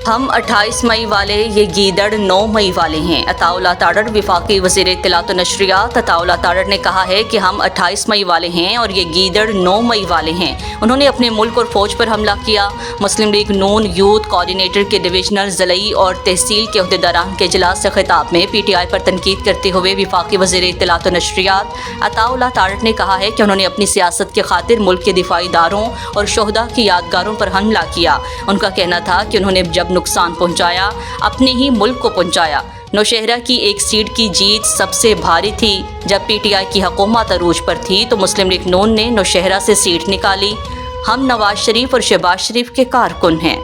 हम 28 मई वाले, ये गीदड़ 9 मई वाले हैं। अताउल्लाह ताड़ड़ वफाकी वज़ीर इत्तलात व नशरियात अताउल्लाह ताड़ड़ ने कहा है कि हम 28 मई वाले हैं और ये गीदड़ 9 मई वाले हैं। उन्होंने अपने मुल्क और फ़ौज पर हमला किया। मुस्लिम लीग नून यूथ कोऑर्डिनेटर के डिविजनल ज़लई और तहसील के अहदेदारान के इजलास से खिताब में PTI पर तनकीद करते हुए वफाकी वज़ीर इत्तलात व नशरियात अताउल्लाह ताड़ड़ ने कहा है कि उन्होंने अपनी सियासत की खातिर मुल्क के दिफाई इदारों और शोहदा की यादगारों पर हमला किया। उनका कहना था कि उन्होंने जब नुकसान पहुंचाया अपने ही मुल्क को पहुंचाया। नौशहरा की एक सीट की जीत सबसे भारी थी। जब PTI की हुकूमत अरूज पर थी तो मुस्लिम लीग नून ने नौशहरा से सीट निकाली। हम नवाज शरीफ और शहबाज शरीफ के कारकुन हैं।